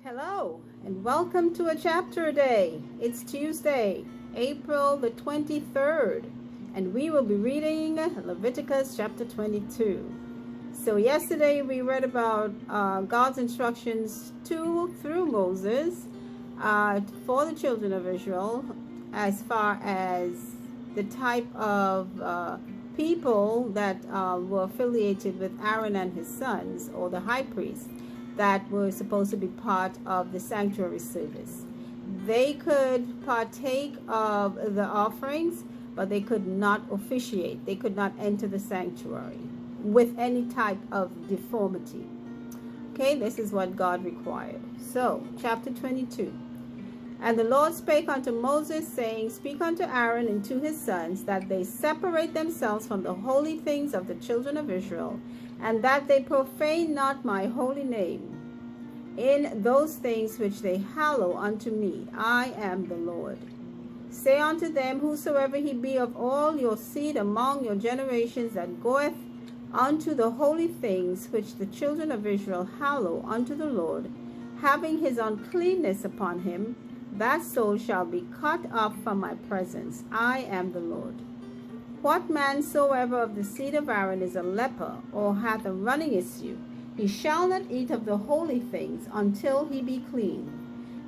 Hello, and welcome to a chapter a day. It's Tuesday, April the 23rd, and we will be reading Leviticus chapter 22. So yesterday we read about God's instructions through Moses for the children of Israel as far as the type of people that were affiliated with Aaron and his sons, or the high priest, that were supposed to be part of the sanctuary service. They could partake of the offerings, but they could not officiate. They could not enter the sanctuary with any type of deformity. Okay, this is what God required. So, chapter 22. And the Lord spake unto Moses, saying, Speak unto Aaron and to his sons, that they separate themselves from the holy things of the children of Israel, and that they profane not my holy name in those things which they hallow unto me. I am the Lord. Say unto them, whosoever he be of all your seed among your generations that goeth unto the holy things which the children of Israel hallow unto the Lord, having his uncleanness upon him, that soul shall be cut off from my presence. I am the Lord. What man soever of the seed of Aaron is a leper, or hath a running issue, he shall not eat of the holy things until he be clean.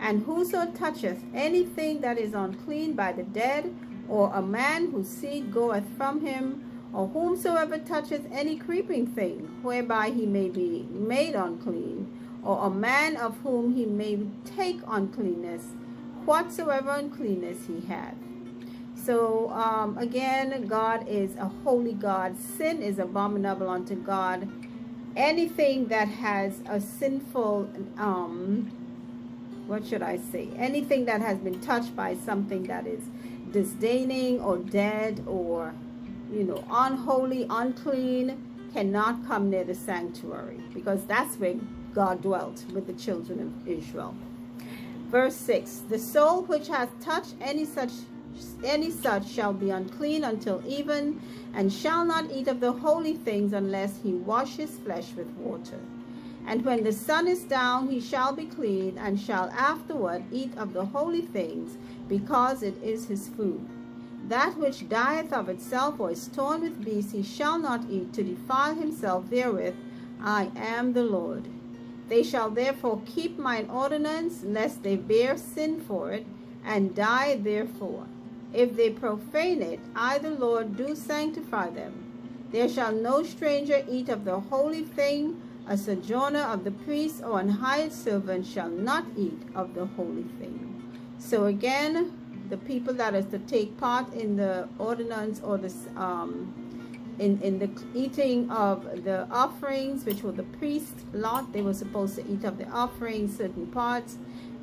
And whoso toucheth anything that is unclean by the dead, or a man whose seed goeth from him, or whomsoever toucheth any creeping thing, whereby he may be made unclean, or a man of whom he may take uncleanness, whatsoever uncleanness he hath. So again, God is a holy God. Sin is abominable unto God. Anything that has a sinful, anything that has been touched by something that is disdaining or dead or, unholy, unclean, cannot come near the sanctuary, because that's where God dwelt with the children of Israel. Verse 6, the soul which hath touched any such shall be unclean until even, and shall not eat of the holy things unless he wash his flesh with water. And when the sun is down, he shall be clean, and shall afterward eat of the holy things, because it is his food. That which dieth of itself, or is torn with beasts, he shall not eat, to defile himself therewith. I am the Lord. They shall therefore keep mine ordinance, lest they bear sin for it, and die therefore. If they profane it, I the Lord do sanctify them. There shall no stranger eat of the holy thing. A sojourner of the priest or an hired servant shall not eat of the holy thing. So again, the people that is to take part in the ordinance, or the in the eating of the offerings, which were the priest lot, they were supposed to eat of the offerings, certain parts,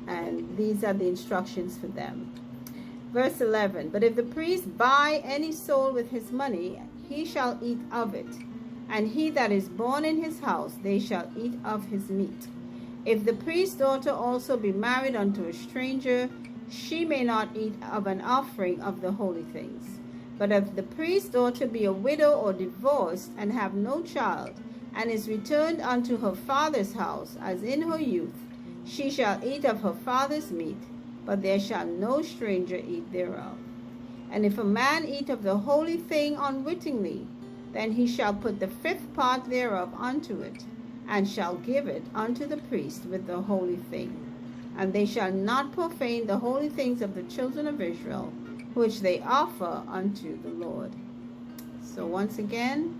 and these are the instructions for them. Verse 11, but if the priest buy any soul with his money, he shall eat of it, and he that is born in his house, they shall eat of his meat. If the priest's daughter also be married unto a stranger, she may not eat of an offering of the holy things. But if the priest's daughter be a widow or divorced, and have no child, and is returned unto her father's house, as in her youth, she shall eat of her father's meat, but there shall no stranger eat thereof. And if a man eat of the holy thing unwittingly, then he shall put the fifth part thereof unto it, and shall give it unto the priest with the holy thing. And they shall not profane the holy things of the children of Israel, which they offer unto the Lord. So once again,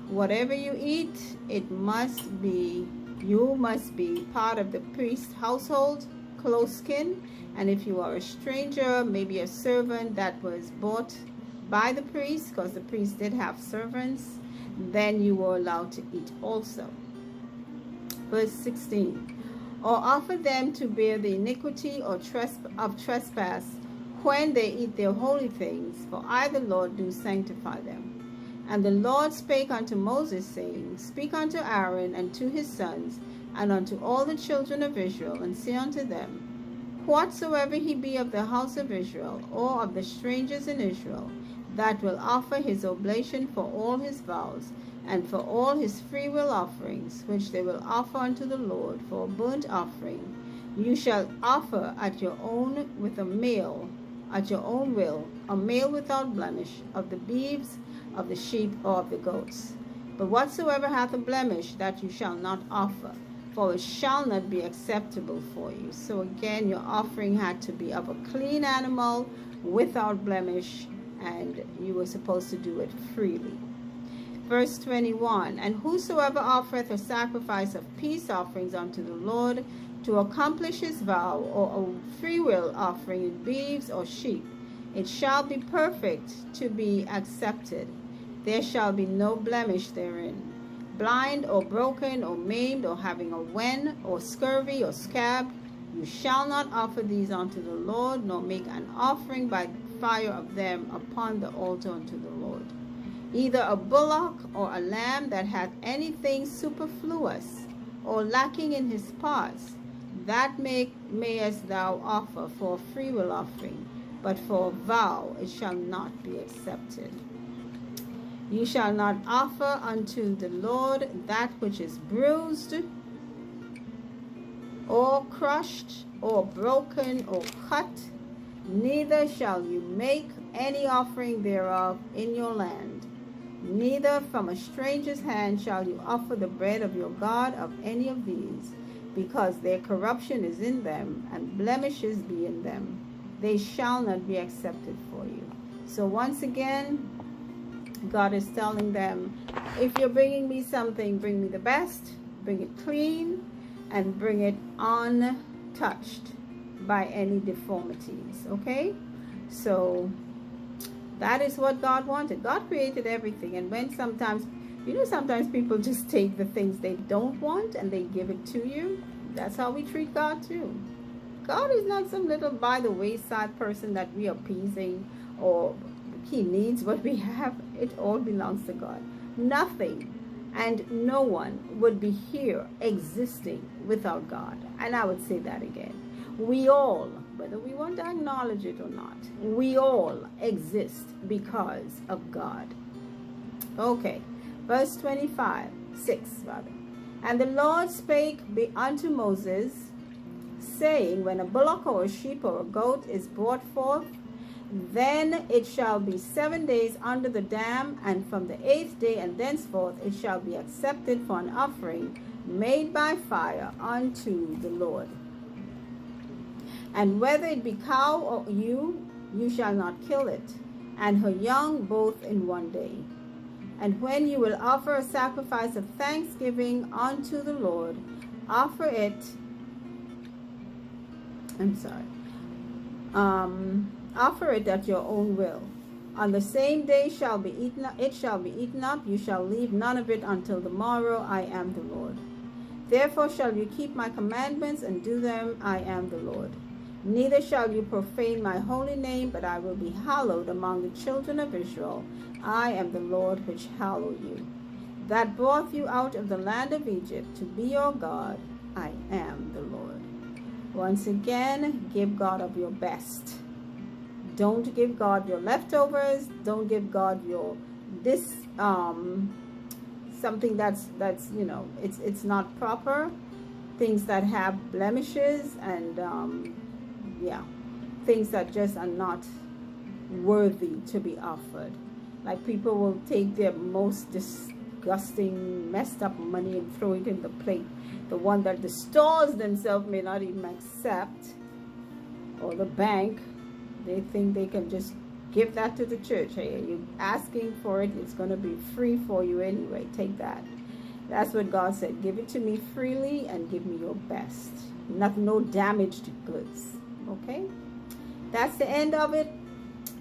whatever you eat, you must be part of the priest's household, close kin. And if you are a stranger, maybe a servant that was bought by the priest, because the priest did have servants, then you were allowed to eat also. Verse 16, or offer them to bear the iniquity or trespass when they eat their holy things, for I the Lord do sanctify them. And the Lord spake unto Moses, saying, Speak unto Aaron and to his sons, and unto all the children of Israel, and say unto them, Whatsoever he be of the house of Israel, or of the strangers in Israel, that will offer his oblation for all his vows, and for all his freewill offerings, which they will offer unto the Lord for a burnt offering, You shall offer at your own with a male, at your own will, a male without blemish, of the beeves, of the sheep, or of the goats. But whatsoever hath a blemish, that you shall not offer, for it shall not be acceptable for you. So again, your offering had to be of a clean animal, without blemish, and you were supposed to do it freely. Verse 21, and whosoever offereth a sacrifice of peace offerings unto the Lord, to accomplish his vow, or a freewill offering in beeves or sheep, it shall be perfect to be accepted. There shall be no blemish therein. Blind or broken or maimed or having a wen or scurvy or scab, you shall not offer these unto the Lord, nor make an offering by fire of them upon the altar unto the Lord. Either a bullock or a lamb that hath anything superfluous or lacking in his parts, that mayest thou offer for a freewill offering, but for a vow it shall not be accepted. You shall not offer unto the Lord that which is bruised, or crushed, or broken, or cut, neither shall you make any offering thereof in your land. Neither from a stranger's hand shall you offer the bread of your God of any of these, because their corruption is in them, and blemishes be in them. They shall not be accepted for you. So once again, God is telling them, if you're bringing me something, bring me the best, bring it clean, and bring it untouched by any deformities. Okay? So that is what God wanted. God created everything. And when sometimes people just take the things they don't want and they give it to you. That's how we treat God too. God is not some little by the wayside person that we are appeasing, or he needs what we have. It all belongs to God. Nothing and no one would be here existing without God. And I would say that again. We all, whether we want to acknowledge it or not, we all exist because of God. Okay, verse 6. And the Lord spake unto Moses, saying, when a bullock or a sheep or a goat is brought forth, then it shall be 7 days under the dam, and from the 8th day and thenceforth it shall be accepted for an offering made by fire unto the Lord. And whether it be cow or ewe, you shall not kill it, and her young both in 1 day. And when you will offer a sacrifice of thanksgiving unto the Lord, offer it, offer it at your own will. On the same day it shall be eaten up. You shall leave none of it until the morrow. I am the Lord. Therefore shall you keep my commandments and do them. I am the Lord. Neither shall you profane my holy name, but I will be hallowed among the children of Israel. I am the Lord which hallow you, that brought you out of the land of Egypt to be your God. I am the Lord. Once again, give God of your best. Don't give God your leftovers. Don't give God your something that's it's not proper. Things that have blemishes and things that just are not worthy to be offered. Like people will take their most disgusting, messed up money and throw it in the plate. The one that the stores themselves may not even accept, or the bank. They think they can just give that to the church. Hey, you're asking for it. It's going to be free for you anyway. Take that. That's what God said. Give it to me freely and give me your best. No damaged goods. Okay? That's the end of it.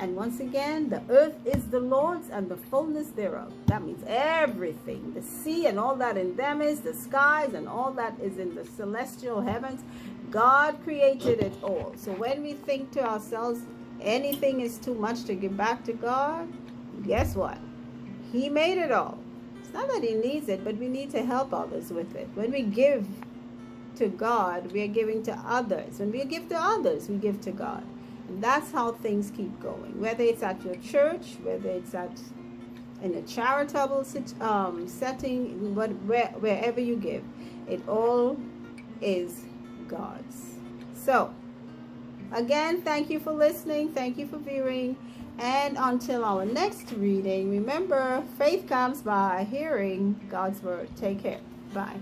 And once again, the earth is the Lord's and the fullness thereof. That means everything. The sea and all that in them is, the skies and all that is in the celestial heavens. God created it all. So when we think to ourselves, anything is too much to give back to God, guess what? He made it all. It's not that he needs it, but we need to help others with it. When we give to God, we are giving to others. When we give to others, we give to God. And that's how things keep going. Whether it's at your church, whether it's in a charitable setting, wherever you give, it all is God's. So, again, thank you for listening. Thank you for viewing. And until our next reading, remember, faith comes by hearing God's word. Take care. Bye.